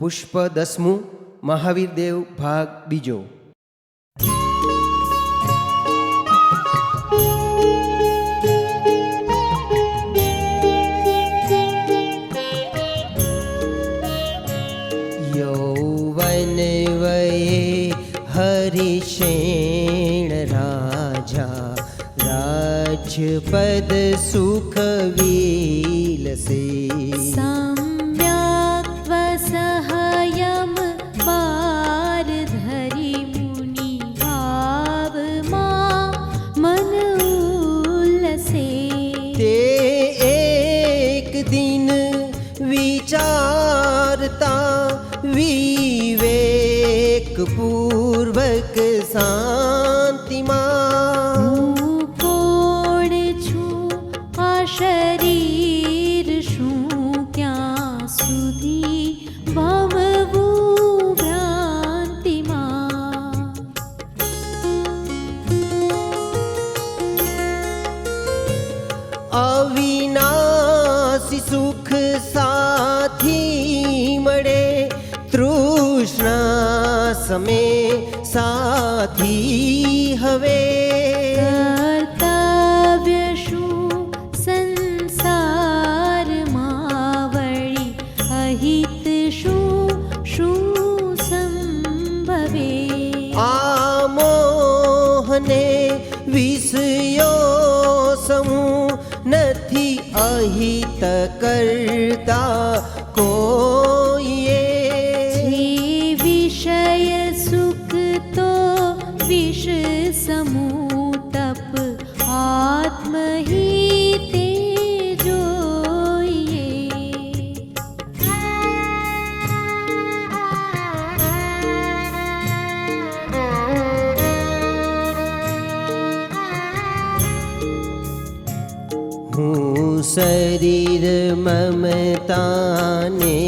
પુષ્પ 10મું મહાવીર દેવ ભાગ બીજો. યૌવન વયે હરિષેણ રાજા રાજપદ સુખ વિલસે. સહયમ બાર ધરી મુનિ ભાવમાં મન ઉલ્લસે. તે એક દિન વિચારતા વિવેક પૂર્વક શાંતિમાં. હું કોણ છું, આ શરીર શું, ક્યાં સુધી ભવવું ભ્રાંતિમાં. અવિનાશી સુખ સાથી મળે, તૃષ્ણા સમે સાથી હવે. કર્તવ્ય શું સંસારમાં વળી, અહિત શું શું સંભવે. આ મોહને વિષયો સમૂહ નથી અહિત કરતા કોઈએ. જે વિષય સુખ તો વિષ સમૂહ તપ આત્મહિતે જોઈએ. હું શરીર મમતાને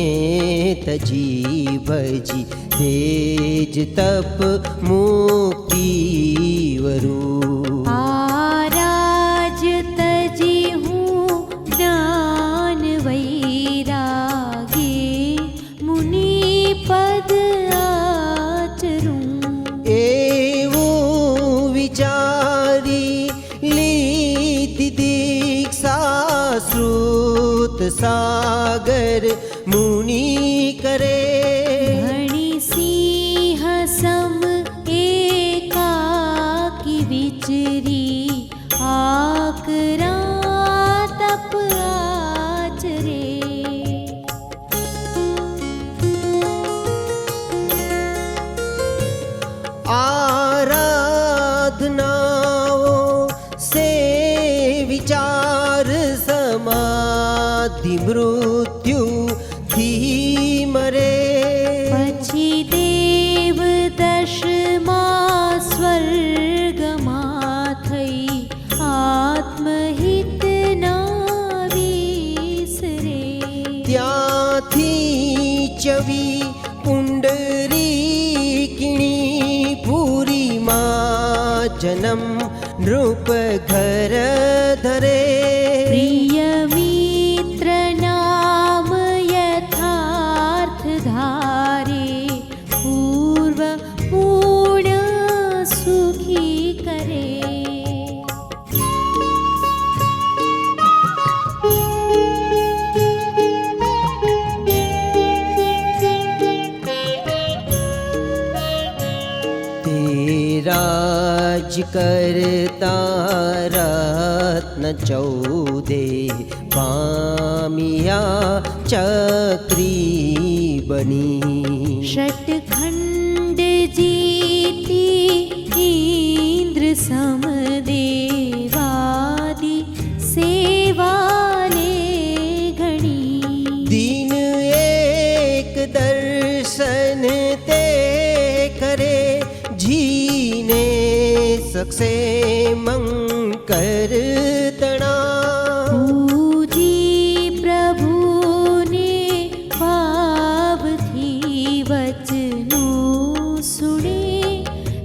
તજી ભજી તેજ તપ મુક્તિ વરું. આરાજ તજી હું જ્ઞાન વૈરાગે મુનિ પદ આચરું. એવું વિચારી લીધી દીક્ષા શ્રુત સાગર મુનિ કરે. ધણી સિંહ સમ એકાકી વિચરી, આકરા તપ આચરે. આરાધનાઓ સે વિચાર સમાધિ મૃત્યુ થી મરે. પછી દેવ દશમાં સ્વર્ગમાં થઈ, આત્મહિત ના વિસરે. ત્યાંથી ચવી પુંડરી કિણી પુરીમાં જન્મ નૃપ ઘર ધરે. પ્રિય મિત્ર નામ યથાર્થ ધારે, પૂર્વ પૂર્ણ સુખી કરે. રાજ કરતા રત્ન 14 પામિયા ચક્રી બની. ષટખંડ જીતી ઇન્દ્ર સમદેવાદિ સેવાલે ઘણી. દિન એક દર્શન તે કરે, જીને સક્ષે મંકર તણા. પૂજી પ્રભુને ભાવથી વચનો સુણે,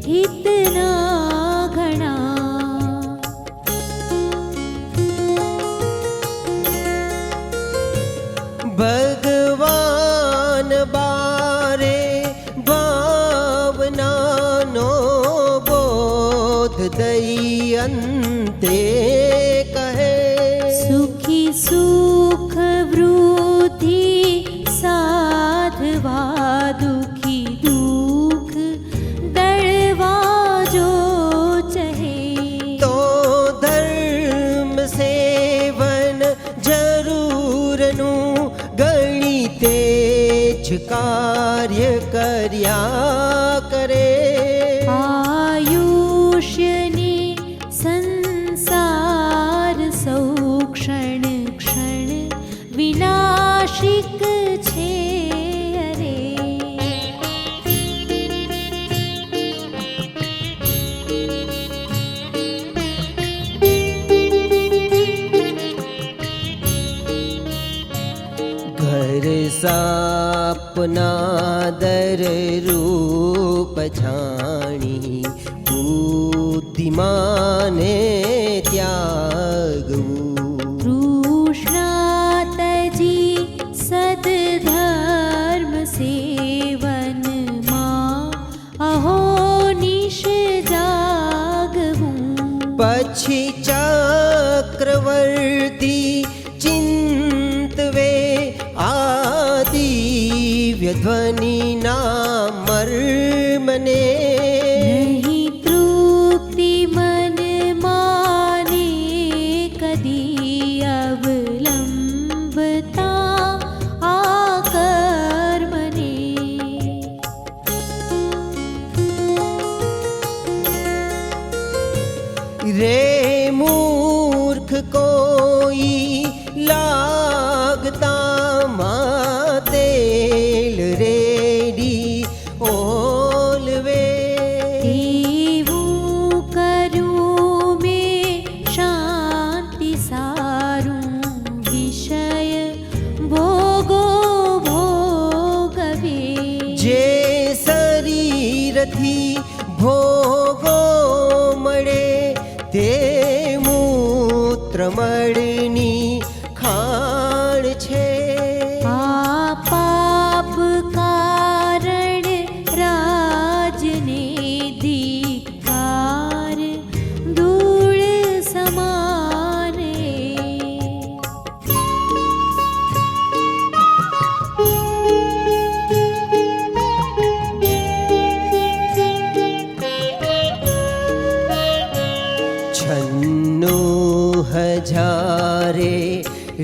હિતના ઘણા. ભગવાન બા અંતે કહે સુખી સુખ વૃદ્ધિ સાધવા દુખી દુઃખ દળવા જો ચહે તો ધર્મ સેવન જરૂરનું ગણિતે જ કાર્ય કર્યા કરે આયુષ્યની સંસાર સૌ ક્ષણ ક્ષણ વિનાશિક છે અરે ઘર સાપના દર રૂપ છાણી બુદ્ધિમાને ત્યાગવું તૃષ્ણા તજી સદ્ધર્મ સેવનમાં અહોનિશ જાગવું પછી ચક્રવર્તી ચિંતવે આદિવ્ય ધ્વનિના મર્મને નહીં તૃપ્તિ મન માને કદી અવલંબતા આ કર્મને રે મૂર્ખ કોઈ લાગતા માં તેલ રેડી ઓલવે તેવું કર્યું મેં શાંતિ સારું વિષય ભોગો ભોગવે જે શરીરથી ભોગો મળે તે મૂત્રમળની ખાણ છે આ પાપ કારણ રાજને ધિક્કાર ધૂળ સમાને છન્નો હજારે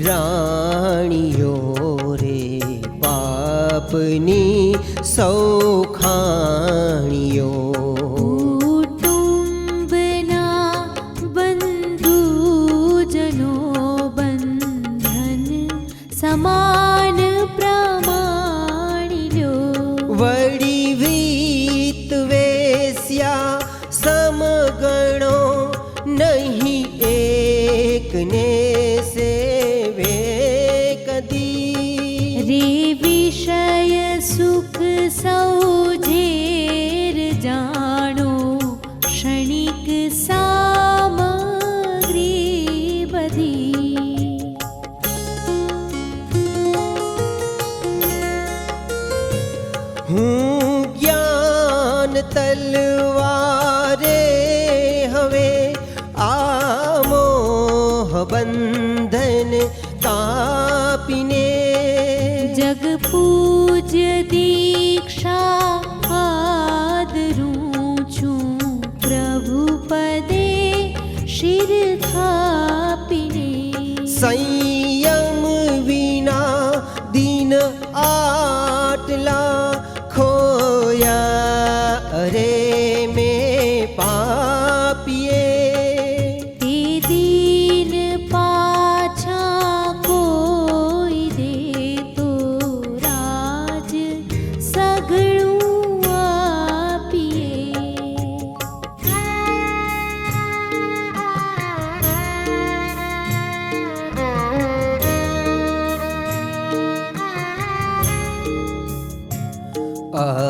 રાણીઓ રે પાપની સૌખાણીઓ કુટુંબના બંધુજનો બંધન સમાન પ્રમાણી લ્યો વળી વિત વેશ્યા સમગણો નહીં એકને સેવે કદી રે વિષય સુખ સૌ ઝેર જાણો ક્ષણિક સામગ્રી બધી હું જ્ઞાન તલવારે હવે આ મોહ બંધન કાપીને જગ પૂજ્ય દીક્ષા આદરું છું પ્રભુ પદે શિર થાપીને સંયમ વિના દિન આટલા ખોયા અરે મેં પાપીએ તે દીન પાછા કોઈ દે તો રાજ સઘળું આપીએ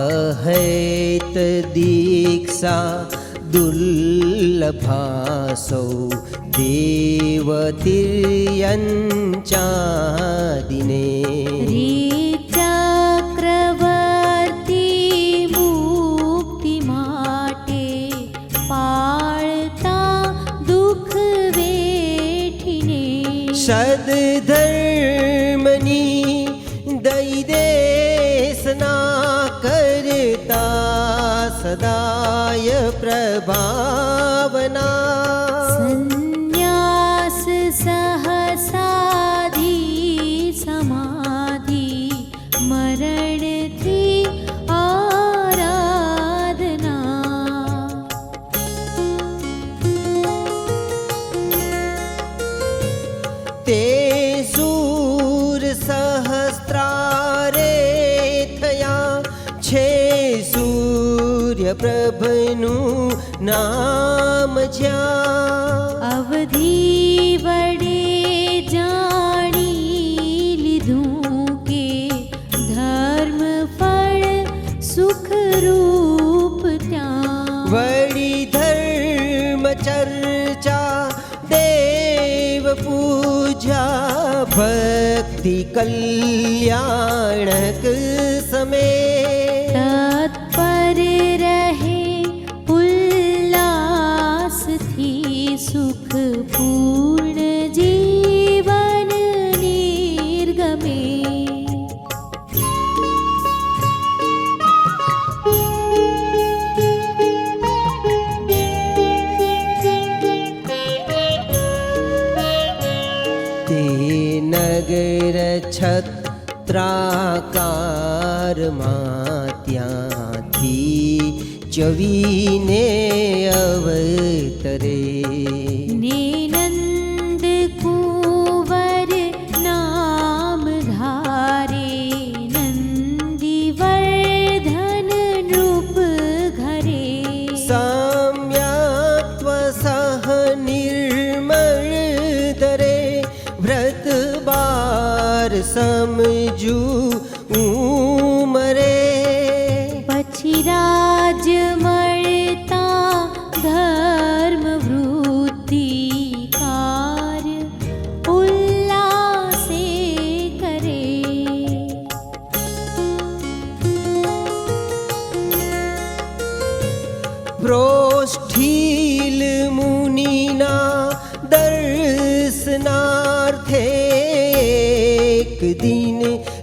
અહૈત દીક્ષા દુર્લભાસૌ દેવતિર્યંચાદિને રે ચક્રવર્તી મુક્તિ માટે પાળતા સદધર્મની દઈ દેશના કરતા સદાય પ્રભાવના સંન્યાસ સહસાધી સમાધિ મરણથી આરાધના તે સૂર સહસ્ત્રારે થયા છે સૂર્ય પ્રભનું નામ જ્યાં અવધિ વડે જાણી લીધું કે ધર્મ ફળ સુખરૂપ ત્યાં વળી ધર્મ ચર્ચા દેવ પૂજા ભક્તિ કલ્યાણક સમે તત્પર રહે ઉલ્લાસથી સુખ પૂર્ણ જીવન નિર્ગમે તે નગર છત્રાકારમાં ત્યાંથી ચવીને અવતરે ને નંદ કુંવર નામ ધારે નંદીવર્ધન નૃપ ઘરે સામ્યત્વ સહ નિર્મળ દરે વ્રત બાર સમજુ ઉમરે પછી રાજ મળતા ધર્મ વૃદ્ધિ કાર્ય ઉલ્લાસે કરે પ્રોષ્ઠીલ મુનિના દર્શનાર્થે એક દિન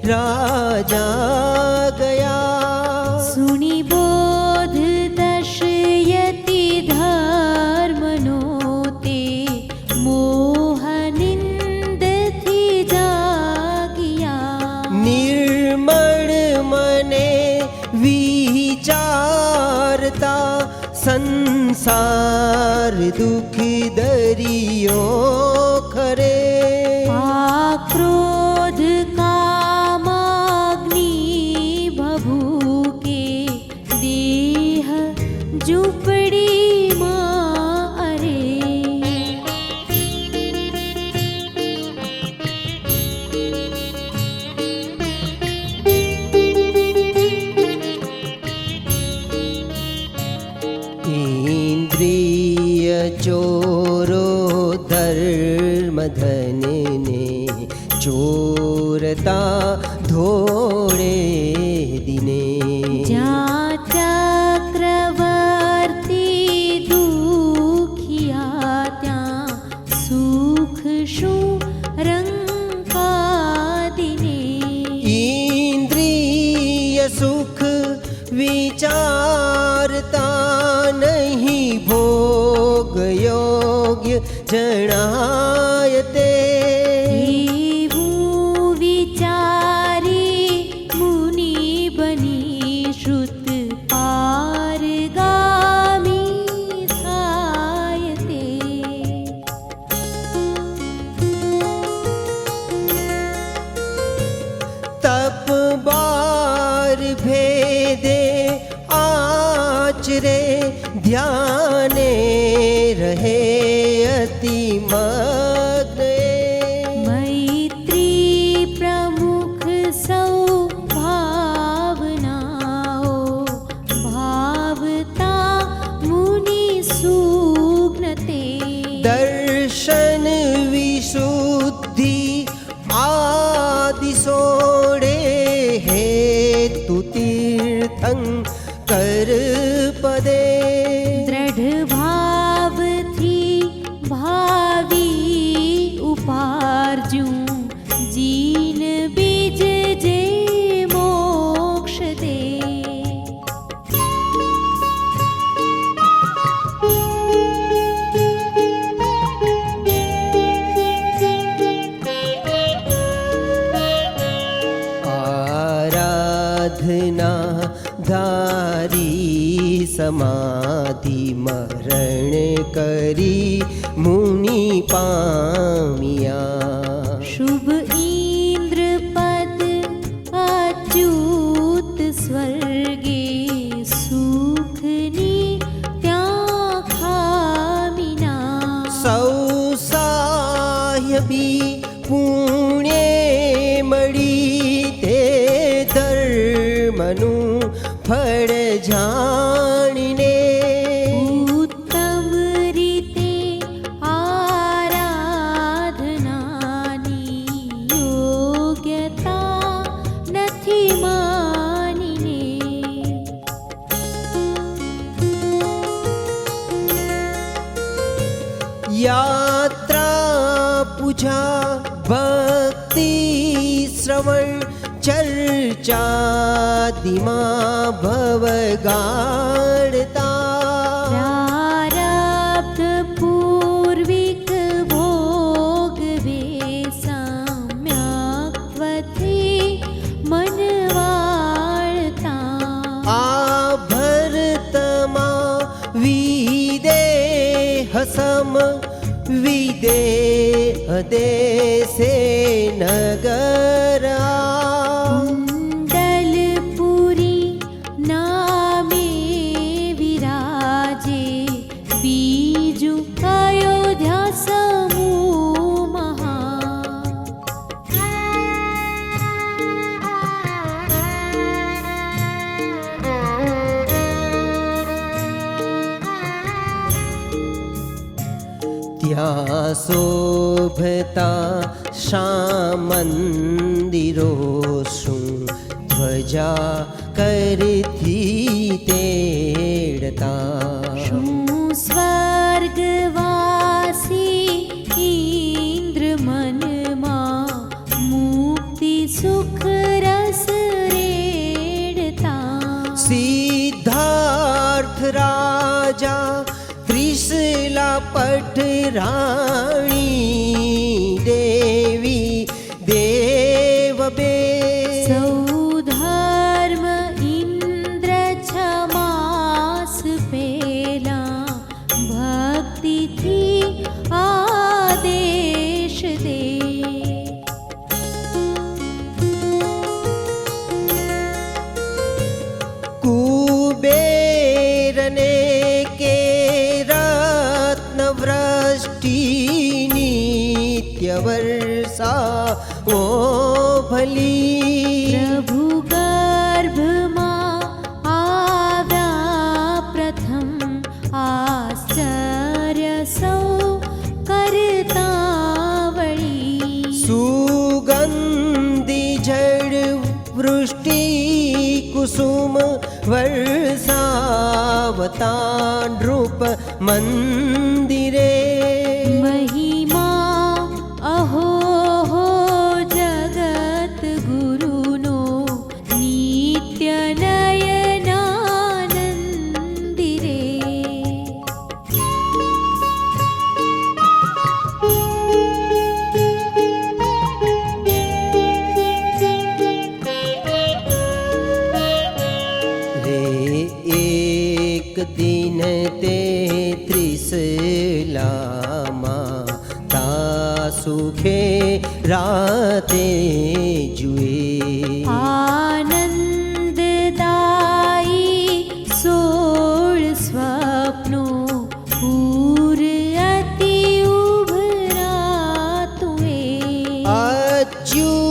રાજા ગયા સુની બોધ દશયતિ ધર્મનો તે મોહનિંદથી જાગ્યા નિર્મળ મને વિચારતા સંસાર દુઃખ દરિયો ખરે આ ક્રોધ કામાગ્નિ ભભૂકે દેહ ઝૂંપડીમાં અરે ઇન્દ્રિય ચોરો ધર્મ ધનને ચોરતા ધોળે દિને જ્યાં ચક્રવર્તી દુખિયા ત્યાં સુખ શું રંકાદિને ઇન્દ્રિય સુખ વિચારતા નહીં ભોગ યોગ્ય જણાય તે એવું વિચારી મુનિ બની શ્રુત પારગામી થાય તે તપ બાર ભેદે આચરે ધ્યાને રહે અતિ મગ્ન મૈત્રી પ્રમુખ સૌ ભાવનાઓ ભાવતા મુનિ સુગ્નતે દર્શન વિશુદ્ધિ આદિ સોડે હેતુ તીર્થં કર પદે દ્રઢ ભાવથી ભાવી ઉપાર્જન સાધના ધારી સમાધિ મરણ કરી મુનિ પામ્યા. શુભ ઇન્દ્ર પદ અચ્યુત સ્વર્ગે સુખની ત્યાં ખામીના. સૌ સાહેબી પુણ્ય મળી તે ધર્મનું ફળ જાણીને ઉત્તમ રીતે આરાધનાની યોગ્યતા નથી માનીને. યાત્રા પૂજા ભક્તિ શ્રવણ ચર્ચાદિમાં ભવ ગાળતા. પ્રારબ્ધ પૂર્વિક ભોગવે સામ્યક્ત્વથી મન વાળતા. આ ભરતમાં વિદેહ સમ વિદેહ દેશે નગરા. કુંડલપુરી નામે વિરાજે બીજું અયોધ્યા સમૂહ મહા. ત્યાં શોભતા શા મંદિરો શું ધ્વજા કરથી તેડતા. શું સ્વર્ગવાસી ઇન્દ્ર મનમાં મુક્તિ સુખ રસ રેડતા. સિદ્ધાર્થ રાજા ત્રિશલા પટરાણી દેવી દેવ બે. સૌ ધર્મ ઇન્દ્ર છમાસ પેલા ભક્તિથી આદેશ દે. કુબેરને કે રત્ન વૃષ્ટિ નિત્ય વર્ષા ઓ ભલી. પ્રભુ ગર્ભમાં આવ્યા પ્રથમ આશ્ચર્ય સૌ કરતા વળી. સુગંધી જળ વૃષ્ટિ કુસુમ વર્ષાવતા નૃપ મંદિરે. મહિમા અહો હો જગત ગુરુનો નિત્ય નયનાનંદિરે. રે એક દિન તેત્રીસ લામાં તા સુખે રાતે જુએ. આનંદદાયી 16 સ્વપ્નો પૂર અતિ ઉભરાતું એ. અચ્યુતથી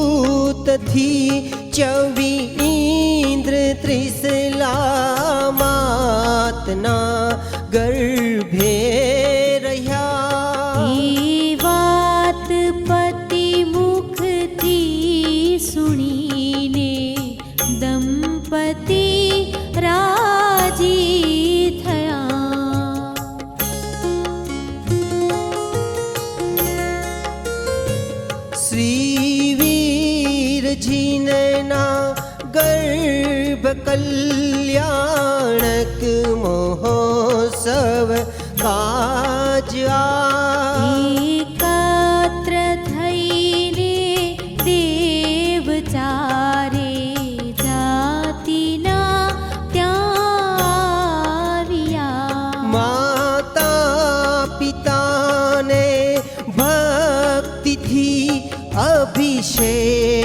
24 ઇન્દ્ર ત્રિશલા માતના ગર્ભે રહ્યા. એ વાત પતિ મુખથી સુણીને દંપતી રાજી થયા. શ્રી વીરજીના ગર્ભ કલ્યાણક મહોત્સવ કાજ આ. એકત્ર થઈને દેવ ચારે જાત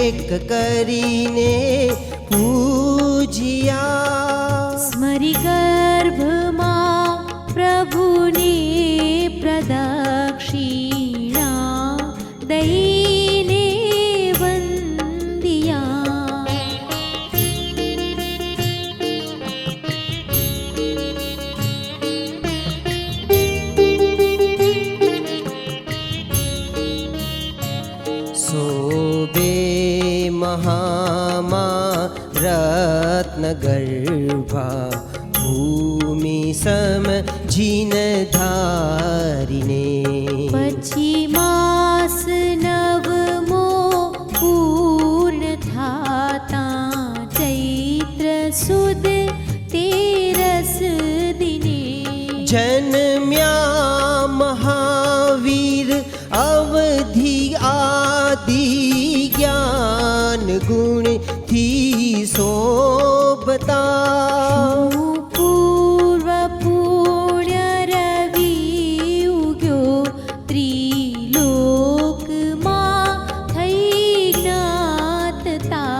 એક કરીને પૂજ્યા. સ્મરી ગર્ભમાં પ્રભુને પ્રદક્ષિણા દઈને વંદિયા. શોભે મહામા રત્ન ગર્ભા ભૂમિ સમ જીન ધારીને. પછી માસ નવમો પૂર્ણ થાતા ચૈત્ર સુદ તેરસ દિને. જન્મ્યા મહાવીર અવધિ આદિ જ્ઞાન ગુણથી શોભતા. પૂર્વ પુણ્ય રવિ ઉગ્યો ત્રિલોકમાં થઈ જ્ઞાતતા.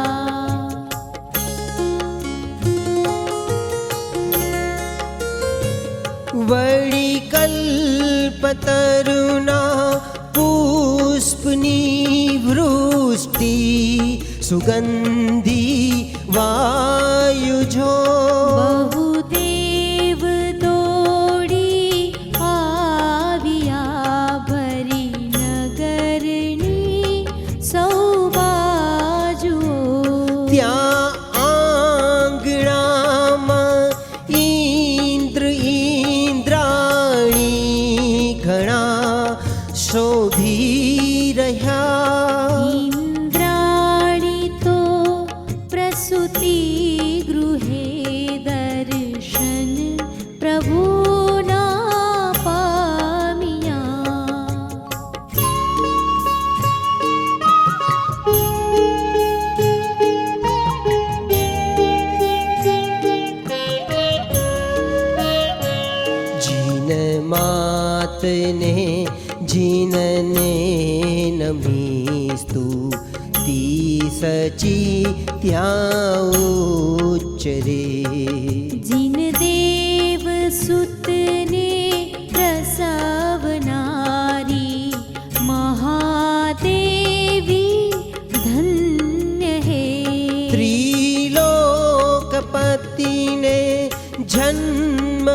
વળી કલ્પતરુના પુષ્પની વૃષ્ટિ સુગંધી વાયુજો. બહુદેવ દોડી આવ્યા ભરી નગરની સૌ બાજુઓ. ત્યાં આંગણામાં ઇન્દ્ર ઇન્દ્રાણી ઘણા શોભી રહ્યા. ઇન્દ્રાણી તો પ્રસૂતિ ગૃહે દર્શન પ્રભુના પામ્યા. જીન માતને જીનને નમીસ્તુ તી સચી ત્યાં ઉચ્ચરે. જીન દેવ સુતને પ્રસવનારી મહાદેવી ધન્ય હે. ત્રિલોકપતિને જન્મ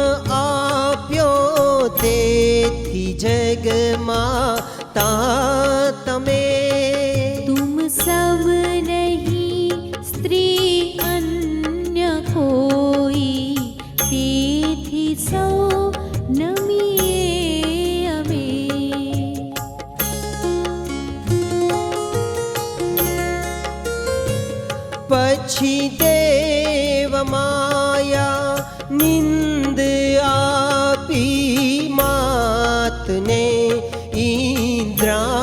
આપ્યો તેથી જગમાં તા તમે. तुम सब नहीं स्त्री अन्य कोई તેથી સૌ નમીએ અમે. પછી દેવ માયા નિંદ આપી માતને ઇન્દ્રાણીએ.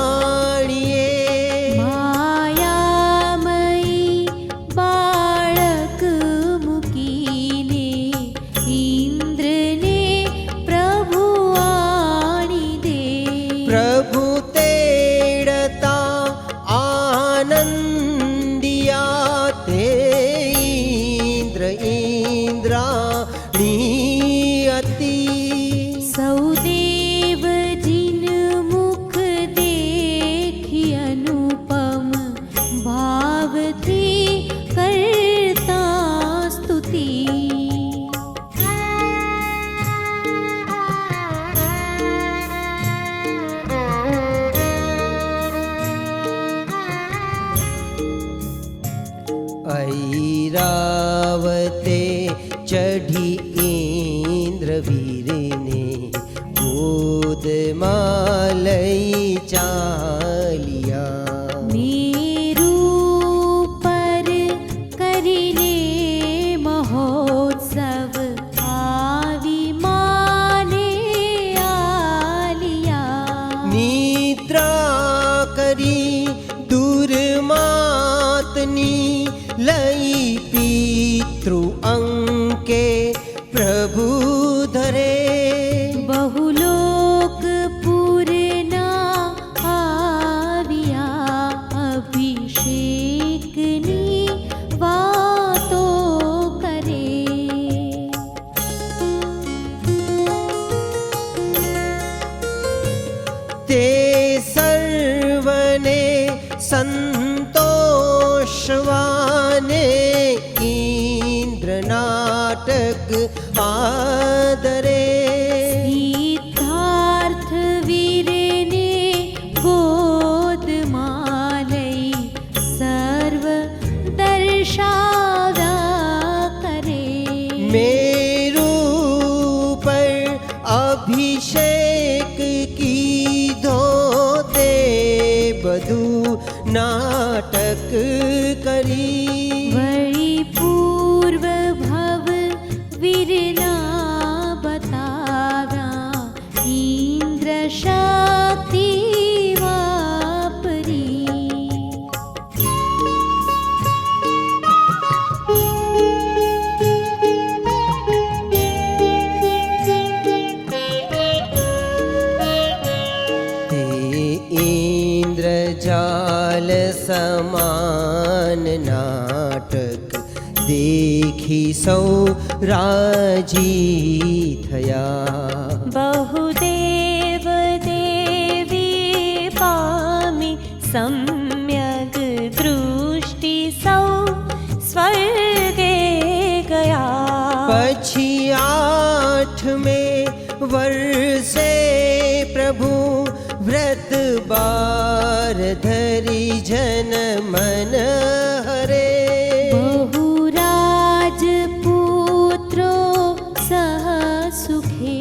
માયામયી બાળક મૂકીને ઇન્દ્રને પ્રભુ આણી દે. પ્રભુ તેડતા આનંદિયા તે ઇન્દ્ર ઇન્દ્રાણી અતિ. સૌ દેવજીન મુખ દેખી અનુપમ ભાવથી કરતા સ્તુતિ. ઐરાવતે ચઢી ઇન્દ્રવીરને ગોદમાં લઈ ચાલ્યા. મેરુ પર કરીને મહોત્સવ આવી માને આલિયા. નિદ્રા કરી દુર્માતની લઈ પિતૃ અંકે પ્રભુ ધરે. બહુલોક પૂરના નાટક આદરે સિદ્ધાર્થ વીરને ગોદમાં લઈ સર્વ દર્શાવ્યા કરે. મેરુ પર અભિષેક કીધો તે બધું નાટક કરી. વળી પૂર્વ ભવ વીરના બતાવ્યા ઇન્દ્ર શક્તિ વાપરી. તે ઇન્દ્રજાલ સમાન નાટક દેખી સૌ રાજી થયા. બહુદેવ દેવી પામી સમ્યક દૃષ્ટિ સૌ સ્વર્ગે ગયા. પછી 8મે વર્ષે પ્રભુ વ્રત બાર ધરી જન મન હરે. બહુ રાજપુત્રો સહ સુખે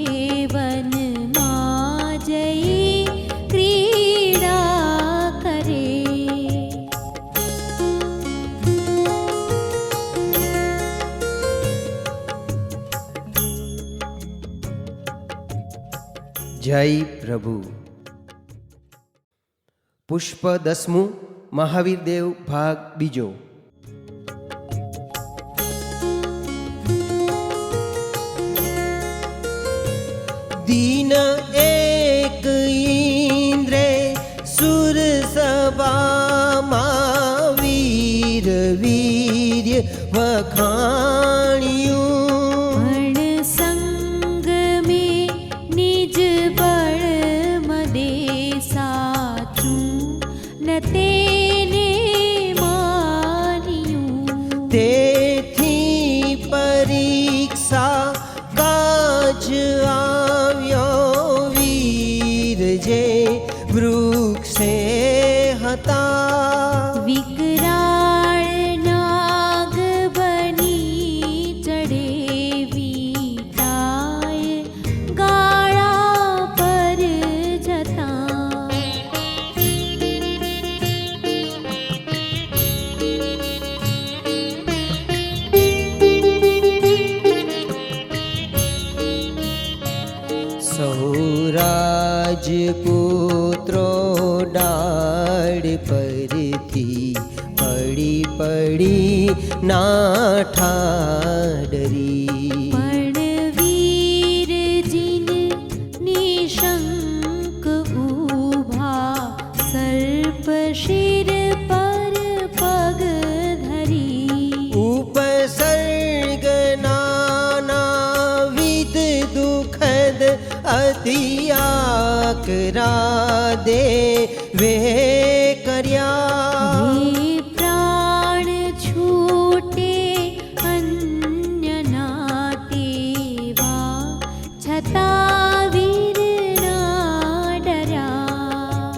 વનમાં જઈ ક્રીડા કરે. જય પ્રભુ. પુષ્પ 10મું મહાવીર દેવ ભાગ બીજો. દીન એક ઇન્દ્રે સુર સભામાં વીર વીર્ય વખાણ્યું. પણ સંગ મેં નિજ બળ મદે સાચું ન તેને માન્યું. તેથી પરીક્ષા કાજ આવ્યો વીર જે વૃક્ષે હતા. વિકરાળ નાગ બની ચડે વીટાય ગાળા પર જતા. સૌરાજપુત્રો ડાળ પરથી પડી પડી નાઠા ડરી. પણ વીરજીન નિશંક ઊભા સર્પ શિર પર પગ ધરી. ઉપસર્ગ નાનાવિધ દુઃખદ અતિ આકરા દેવે કર્યા. હે પ્રાણ છૂટે અન્ય ના તેવા છતાં વીર ના ડર્યા.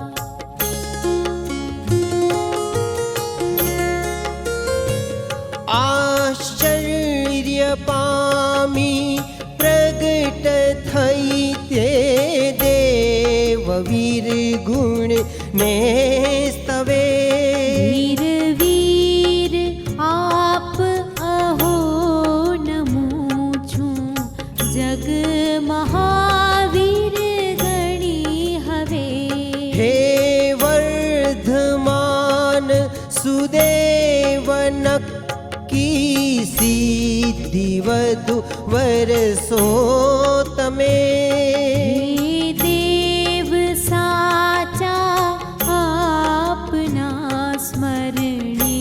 આશ્ચર્ય પામી પ્રગટ થઈ તે દેવ વીર ગુણ ને સ્તવે. વીર વીર આપ અહો નમું છું જગ મહાવીર ગણી હવે. હે વર્ધમાન સુદેવ નક્કી સિદ્ધિ વધુ વરસો તમે. હે દેવ સાચા આપના સ્મરણે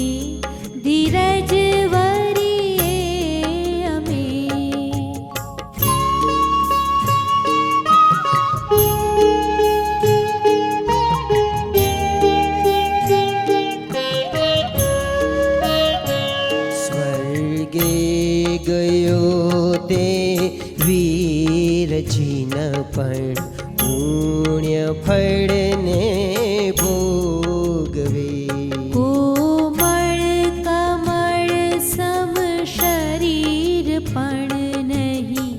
ધીરજ વરીએ અમે. સ્વર્ગે ગયો તે વીર જીન પણ પુણ્ય ફળને ભોગવે. કોમળ કમળ સમ શરીર પણ નહીં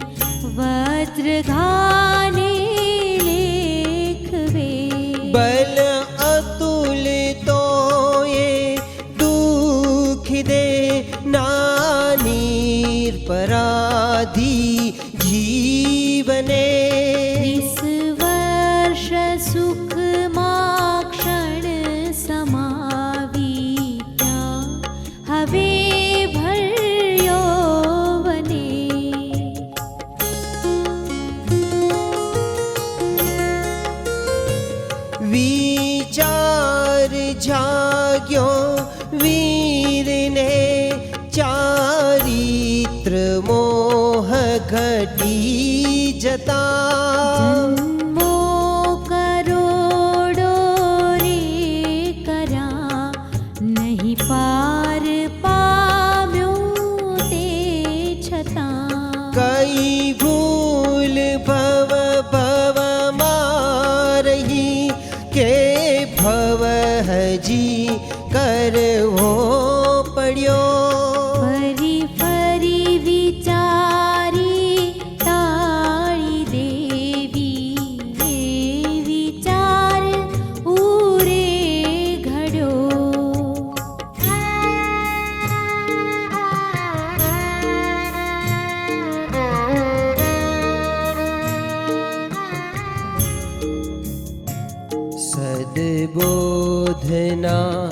વજ્રઘાને લેખવે. બલ અતુલ તો એ દુઃખ દે નાની પરાધી જીવને. 20 વર્ષ સુખમાં ક્ષણ સમાવી ત્યાં હવે ભર્યો વને. વિચાર જાગ્યો વીરને ચારિત્ર મોહ ઘટી જતા. જન્મો કરોડો રે કર્યા નહીં પાર પામ્યો તે છતાં. કઈ ભૂલ ભવ ભવમાં રહી કે ભવ હજી કરવો પડ્યો. ફરી ફરી વિચારી ટાળી દેવી એ વિચાર ઉરે ઘડ્યો. સદબોધના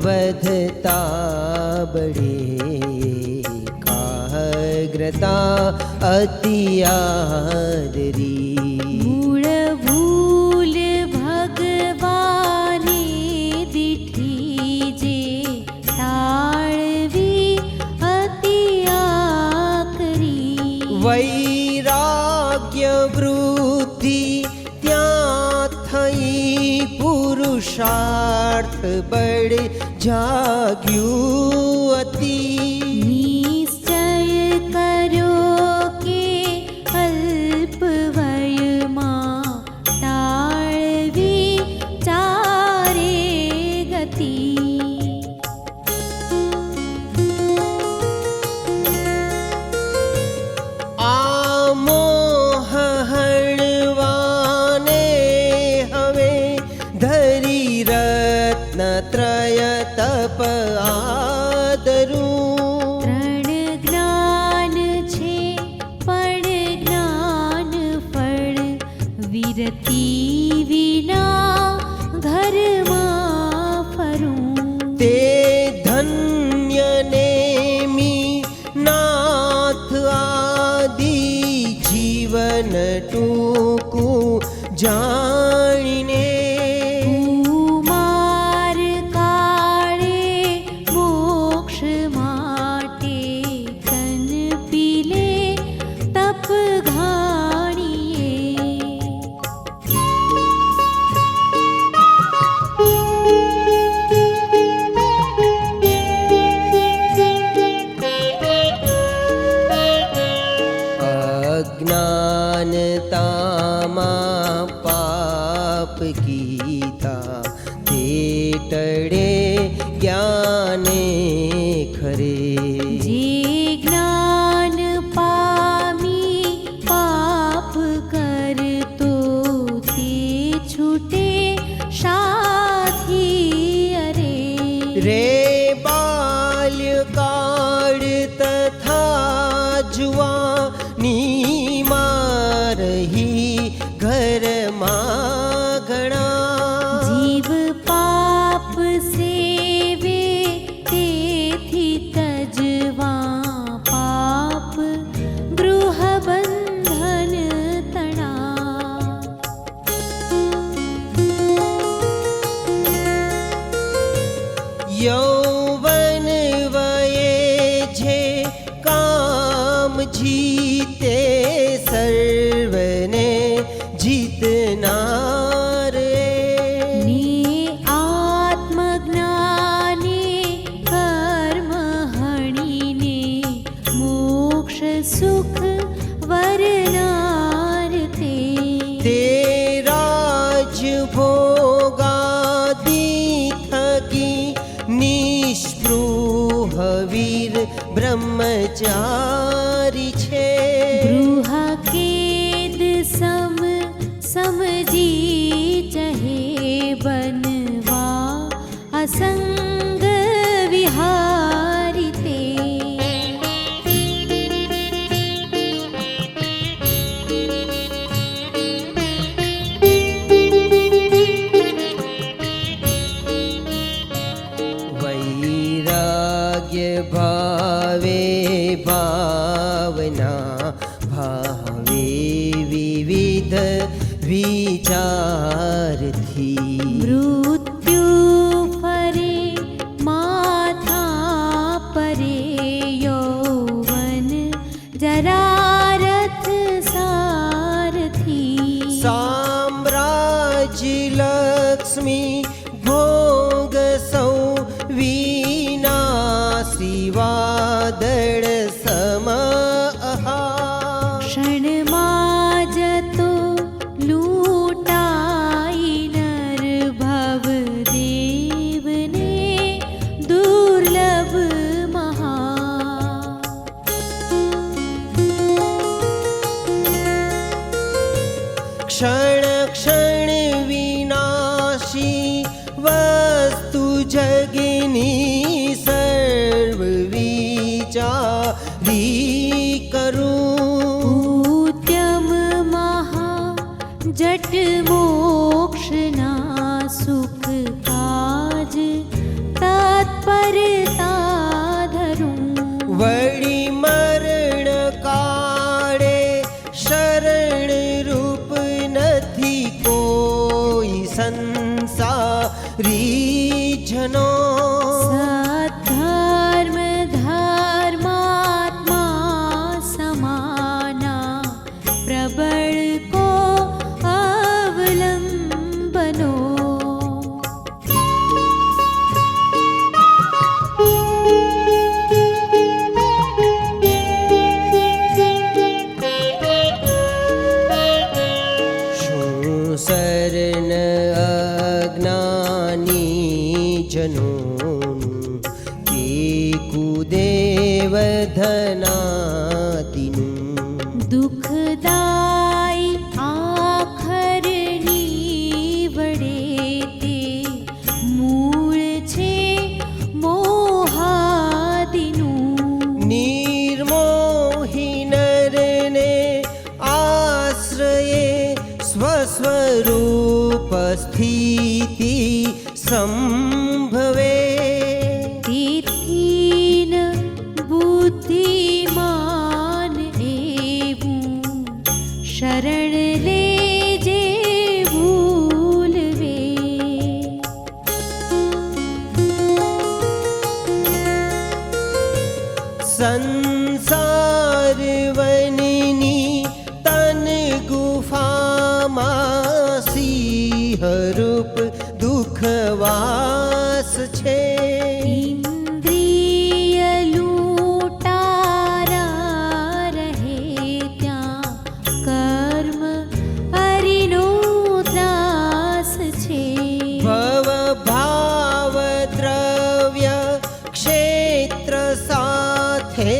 વધતા બળે કાગ્રતા અતિ આદરી. મૂળ ભૂલ ભગવાને દીઠી જે ટાળવી અતિ આકરી. વૈરાગ્ય વૃદ્ધિ ત્યાં થઈ પુરુષાર્થ બળ જાગ્યું અતિ. નિશ્ચય કર્યો કે અલ્પ વયમાં ટાળવી ચારે ગતિ. આ મોહ હણવાને હવે ધરી રત્નત્રય તપ આદરું. ત્રણ જ્ઞાન છે પણ જ્ઞાન ફળ વિરતિ વિના ઘરમાં ફરું. તે ધન્ય નેમી નાથ આદિ જીવન ટૂંકું જાણીને. કુમાર કાળે મોક્ષ માટે કન પીલે તપ ઘાણીએ. અજ્ઞાનતામાં પાપ કીધા તે ટળે જ્ઞાને ખરે. જે જ્ઞાન પામી પાપ કરતો તે છૂટે શાથી અરે. રે બાલ્યકાળ તથા જુવાની માં રહી ઘરમાં ઘણા. જીવ પાપ સેવે તેથી તજવા પાપ ગૃહ બંધન તણા. યૌવન વયે જે કામ જીતે સર્વને જીતનાર. ને આત્મજ્ઞાને કર્મ હણીને મોક્ષ सुख वरनारते ते राज भोगादि थकी निष्पृह वीर ब्रह्मचारी छे गृहकेद सम समजी चहे बनवा असंग विहारी ते वैराग्य भावे भावना भावे विविध विचारथी मृत्यु फरे माथा परे यौवन जरारथ सारथी साम्राज्य लक्ष्मी भोग सौ विनाशी वादळ सम क्षणમાં જતો લૂંટાઈ નરભવ દેવને દુર્લભ મહા क्षण क्षण विनाशी वस्तु जगनी सर्व विचारी करूं ઉદ્યમ મહા જટ મોક્ષના સુખ કાજ તત્પરતા ધરું वळी मरण काळे शरण रूप नथी कोई संसारी जनो સદ્ધર્મ ધર્માત્મા સમાના પ્રબળ કો અવલંબનો શું શરણ અજ્ઞાની જનોનું કે કુદેવ ધનાદિનું દુઃખદાય આખરની વડે તે મૂળ છે મોહાદિનું निर्मोहि नरने आश्रये स्वस्वरूप स्थिति संभवे તેથી બુદ્ધિમાન એવું શરણ લેજે ભૂલવે संसार वननी तन गुफामा सिंह रूप दुखवास छे ઇન્દ્રિય લૂંટારા રહે ત્યાં કર્મ હરિનો ત્રાસ છે भव भाव द्रव्य क्षेत्र साथे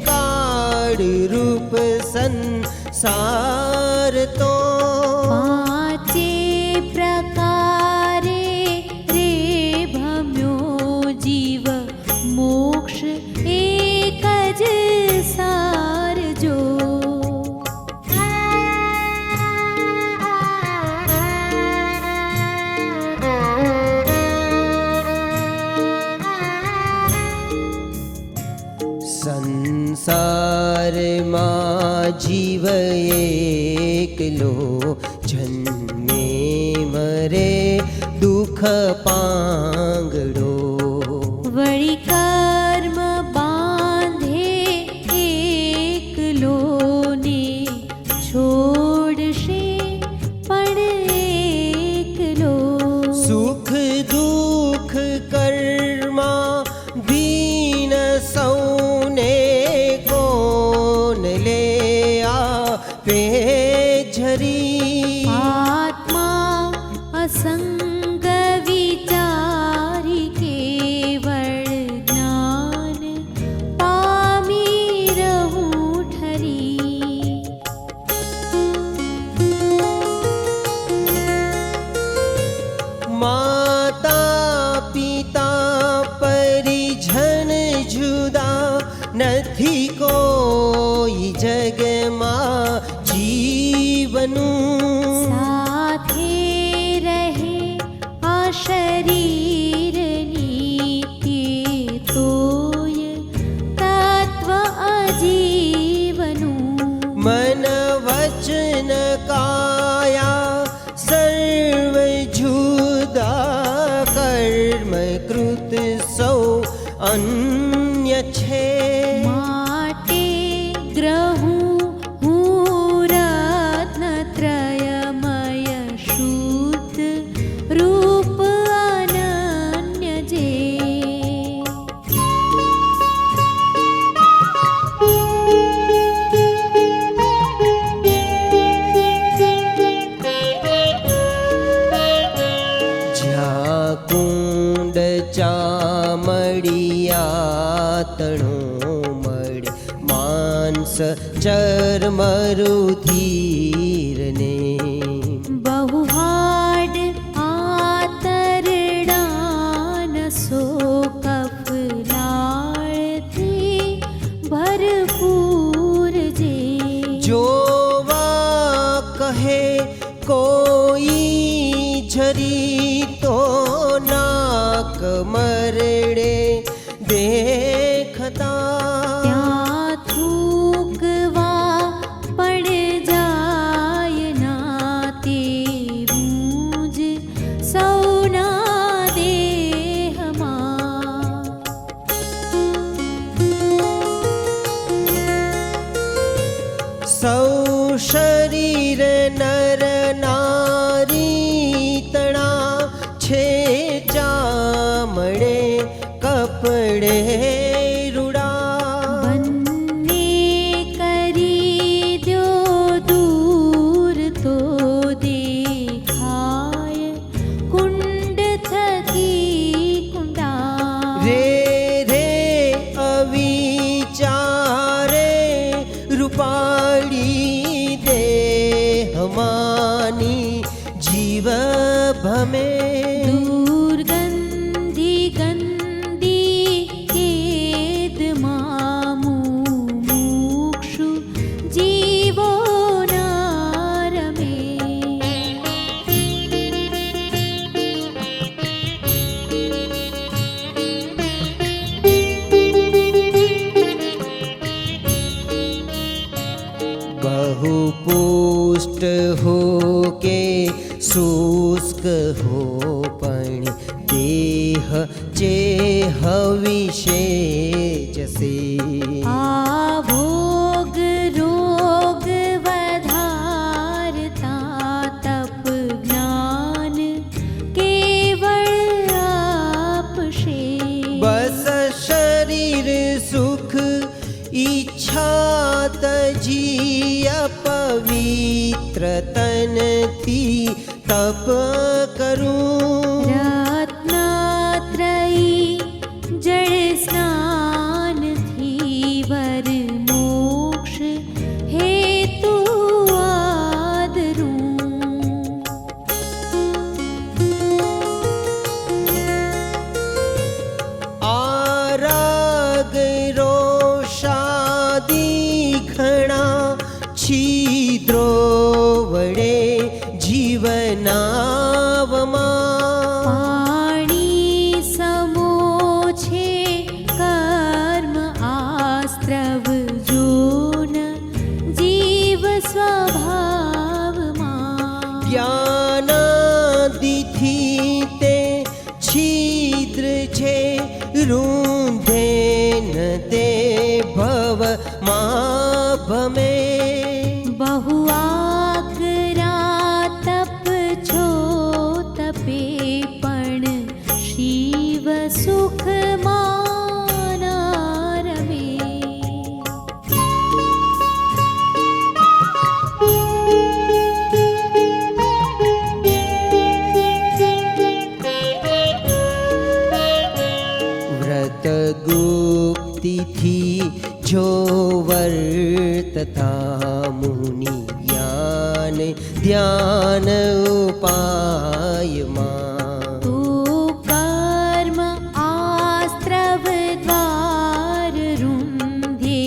काळ रूप संसार तो પાંચે પ્રકારે રે ભમ્યો જીવ મોક્ષ એક જ સારજો સંસારમાં જીવ એકલો જન્મે મરે દુઃખ પાંગડો વળી કર્મ બાંધે એકલોને છોડશે પણ એકલો સુખ દુઃખ કર્મા ભીન સૌને કોણ જગમાં જીવનું સાથે રહે આ શરીરની કે તોય તત્વ અજીવનું મન વચન કાયા સર્વ જુદા કર્મ કૃત સૌ અન્ય છે માટે ગ્રહું હું રત્નત્રયમય શુદ્ધ રૂપ અનન્ય જે જ્યાં કુંડ ચામડિયા તણો મળે માનસ ચર્મ રુધિરને બહુ હાડ આતરડાન સો કફલાળથી ભરપૂર જે જોવા કહે કોઈ ઝરી તો નાક મરડે દેખતા ત્યાં થૂકવા પડ જાય ના તેવું જ સૌના દેહમાં સૌ શરીર નર નારી તણા છે ચામડે કપડે રૂડા બંને કરી દ્યો દૂર તો દેખાય કુંડ થકી કુંડા રે રે અવિચારે રૂપાળી દેહમાની જીવ ભમે દુર્ગંધી ગંદી કેદમાં મુમુક્ષુ જીવો ના રમે बहु पुष्ट हो के शुष्क हो पण देह चेह विशेष से આ ભોગ રોગ વધારતા તપ જ્ઞાન કેવળ આપશે बस शरीर सुख ઈચ્છા તજી અપવિત્ર તનથી તપ કરું રત્નત્રયી જળ સ્નાનથી વર મોક્ષ હેતુ આદરું આરાગ રોષાદી ઘણા છિદ્રો વડે જીવનાવમાં પાણી સમો છે કર્મ આસ્ત્રવ જોન જીવ સ્વભાવમાં જ્ઞાનાદિથી તે છિદ્ર છે રૂંધે ન તે ભવ માં ભમે બહુ આકરા તપ છો તપે પણ શિવ સુખમાં ના રમે વ્રત ગુપ્તિથી જો વર્તતા મુનિ જ્ઞાન ધ્યાન ઉપાયમાં તો કર્મ આસ્ત્રવ દ્વાર રૂંધે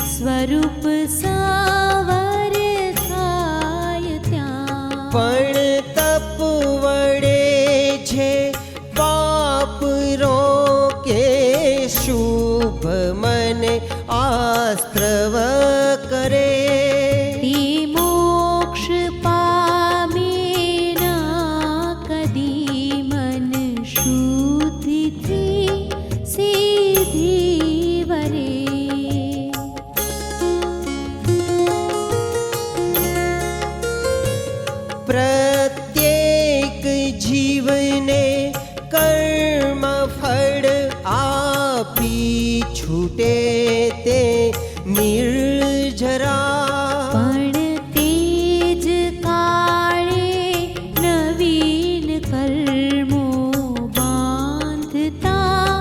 સ્વરૂપ સ્વરૂપ સાવર થાય ત્યાં. પણ તપ વડે છે પાપ રોકે, શુભ મને આસ્ત્રવ કરે. તે મોક્ષ પામે ના કદી મન શુદ્ધિથી સિદ્ધિ વરે. પ્રત્યેક જીવને કર્મ ફળ આપી છૂટે તે નિર્જરા. પણ તે જ કાળે નવીન કર્મો બાંધતા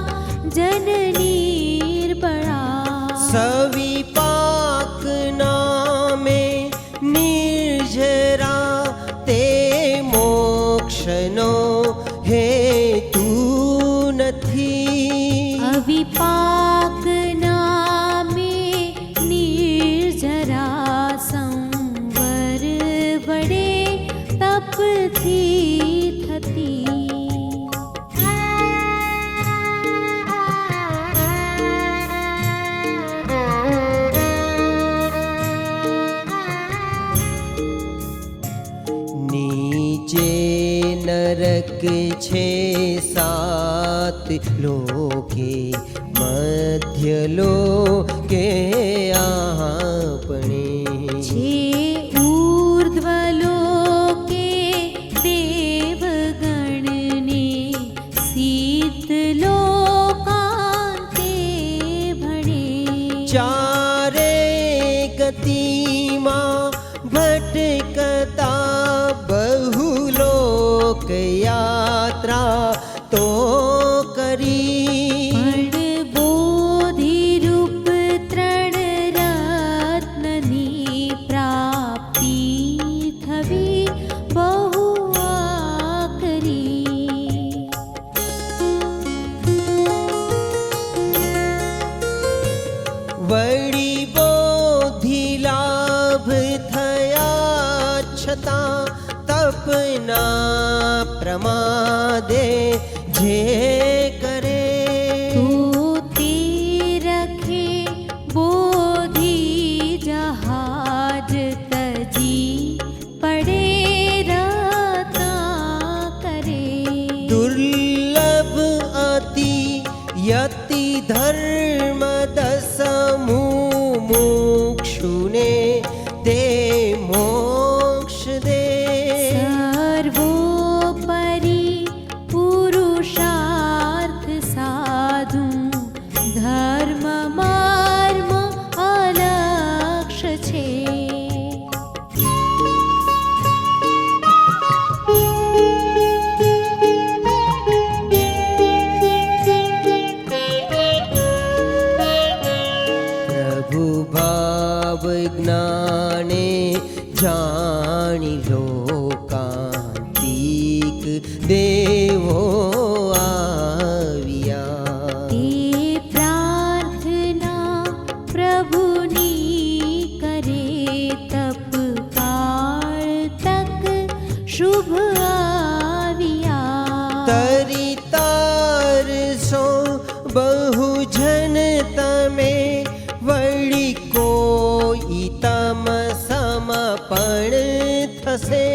જન નિર્બળા. સવિપાક નામે નિર્જરા તે મોક્ષનો હેતુ નથી. અવિપાક નામે નિર્જરા સંવર વડે તપથી થતી. નીચે નરક છે સાત લોકે, મધ્ય લોકે આપણે. છે ઊર્ધ્વલોકે દેવગણને, સિદ્ધલોકાંતે ભણે. ચારે ગતિમાં ભટકતા બહુ લોક યાત્રા તો કરી. પણ બોધિરૂપ ત્રણ રત્નની પ્રાપ્તિ થવી બહુ આકરી. વળી બોધિ લાભ થયા છતાં તપના પ્રમાદે જે કરે. તો તે રખે બોધિ જહાજ તજી પડે રતા કરે. દુર્લભ અતિ યતિ ધર્મ દસમુમુક્ષુને તે મોક્ષ દે. સર્વોપરી પુરુષાર્થ સાધુ ધર્મ મર્મ અલક્ષ છે. પ્રભુ ભાવ જ્ઞાને જાણી લોકાંતિક દેવો આવ્યા. તે પ્રાર્થના પ્રભુની કરે તપકાળ તક શુભ આવ્યા. તરી તારસો બહુ જન તમે, વળી કોઈ તમ સમપણ થશે.